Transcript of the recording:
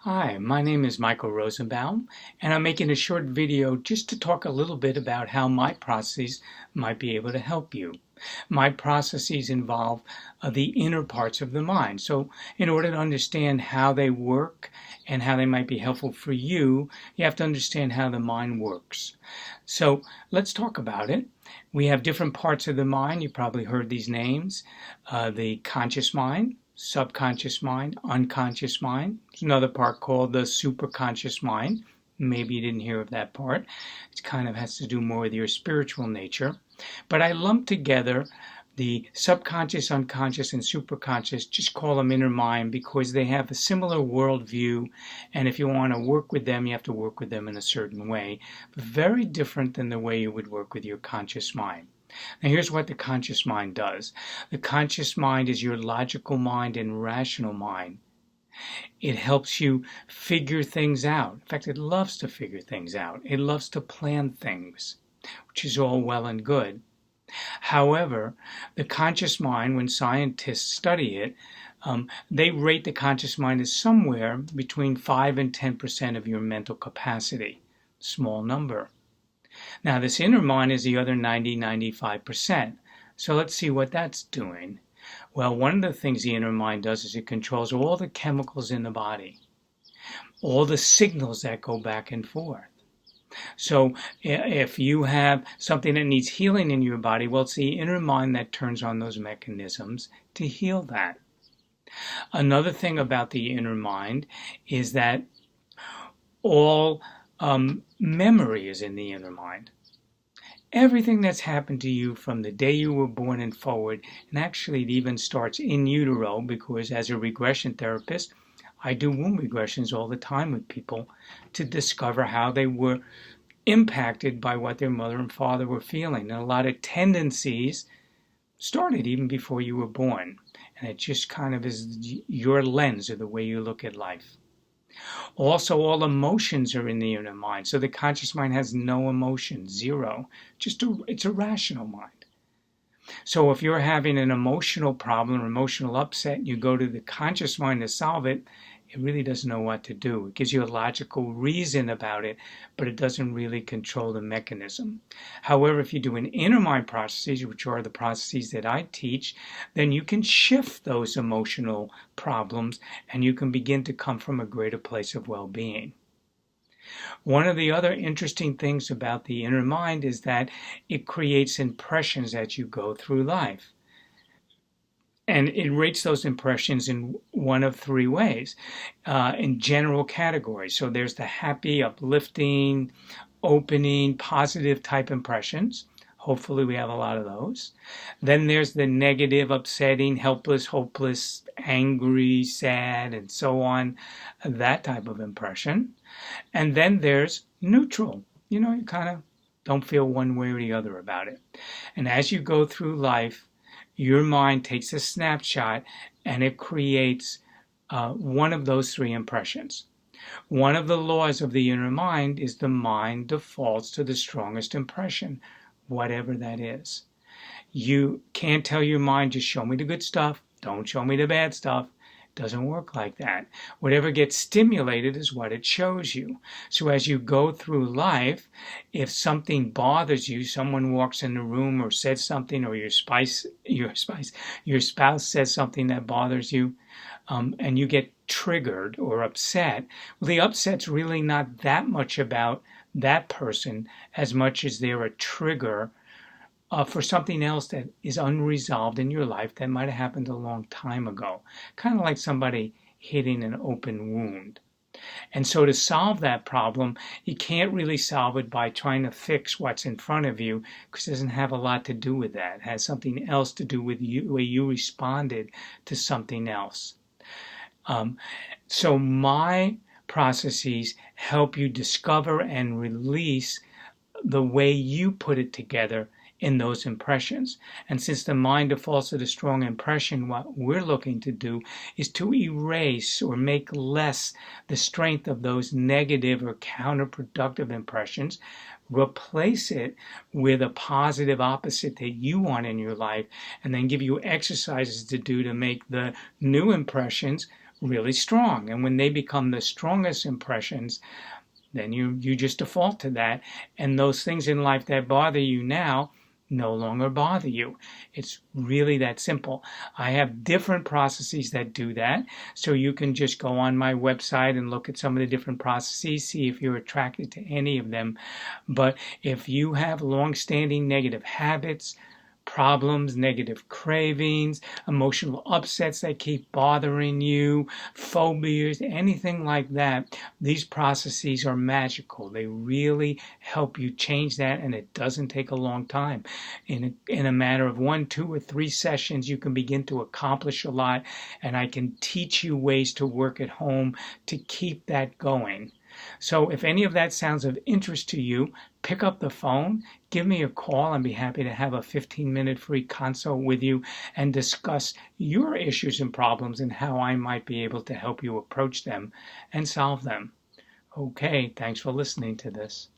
Hi, my name is Michael Rosenbaum, and I'm making a short video just to talk a little bit about how my processes might be able to help you. My processes involve the inner parts of the mind. So in order to understand how they work and how they might be helpful for you, you have to understand how the mind works. So let's talk about it. We have different parts of the mind. You probably heard these names. The conscious mind, subconscious mind, unconscious mind. There's another part called the superconscious mind. Maybe you didn't hear of that part. It kind of has to do more with your spiritual nature. But I lump together the subconscious, unconscious, and superconscious, just call them inner mind because they have a similar worldview. And if you want to work with them, you have to work with them in a certain way. But very different than the way you would work with your conscious mind. Now here's what the conscious mind does. The conscious mind is your logical mind and rational mind. It helps you figure things out. In fact, it loves to figure things out. It loves to plan things, which is all well and good. However, the conscious mind, when scientists study it, they rate the conscious mind as somewhere between 5 and 10% of your mental capacity. Small number. Now, this inner mind is the other 95%. So let's see what that's doing. Well, one of the things the inner mind does is it controls all the chemicals in the body, all the signals that go back and forth. So if you have something that needs healing in your body, well, it's the inner mind that turns on those mechanisms to heal that. Another thing about the inner mind is that all memory is in the inner mind. Everything that's happened to you from the day you were born and forward, and actually it even starts in utero, because as a regression therapist, I do womb regressions all the time with people to discover how they were impacted by what their mother and father were feeling. And a lot of tendencies started even before you were born. And it just kind of is your lens or the way you look at life. Also, all emotions are in the inner mind. So the conscious mind has no emotion, zero. It's a rational mind. So if you're having an emotional problem or emotional upset, you go to the conscious mind to solve it, it really doesn't know what to do. It gives you a logical reason about it, but it doesn't really control the mechanism. However, if you do an inner mind processes, which are the processes that I teach, then you can shift those emotional problems and you can begin to come from a greater place of well-being. One of the other interesting things about the inner mind is that it creates impressions as you go through life. And it rates those impressions in one of three ways, in general categories. So there's the happy, uplifting, opening, positive type impressions. Hopefully we have a lot of those. Then there's the negative, upsetting, helpless, hopeless, angry, sad, and so on, that type of impression. And then there's neutral. You kind of don't feel one way or the other about it. And as you go through life, your mind takes a snapshot and it creates one of those three impressions. One of the laws of the inner mind is the mind defaults to the strongest impression, whatever that is. You can't tell your mind, just show me the good stuff, don't show me the bad stuff. It doesn't work like that. Whatever gets stimulated is what it shows you. So as you go through life, if something bothers you, someone walks in the room or says something, or your spouse says something that bothers you, and you get triggered or upset, well, the upset's really not that much about that person as much as they're a trigger for something else that is unresolved in your life that might have happened a long time ago. Kind of like somebody hitting an open wound. And so to solve that problem, you can't really solve it by trying to fix what's in front of you, because it doesn't have a lot to do with that. It has something else to do with you, the way you responded to something else. So my processes help you discover and release the way you put it together in those impressions. And since the mind defaults to the strong impression, what we're looking to do is to erase or make less the strength of those negative or counterproductive impressions, replace it with a positive opposite that you want in your life, and then give you exercises to do to make the new impressions really strong. And when they become the strongest impressions, then you just default to that. And those things in life that bother you now no longer bother you. It's really that simple. I have different processes that do that. So you can just go on my website and look at some of the different processes, see if you're attracted to any of them. But if you have long-standing negative habits, problems, negative cravings, emotional upsets that keep bothering you, phobias, anything like that, these processes are magical. They really help you change that, and it doesn't take a long time. In a matter of 1, 2, or 3 sessions, you can begin to accomplish a lot, and I can teach you ways to work at home to keep that going. So if any of that sounds of interest to you, pick up the phone, give me a call. I'd be happy to have a 15-minute free consult with you and discuss your issues and problems and how I might be able to help you approach them and solve them. Okay, thanks for listening to this.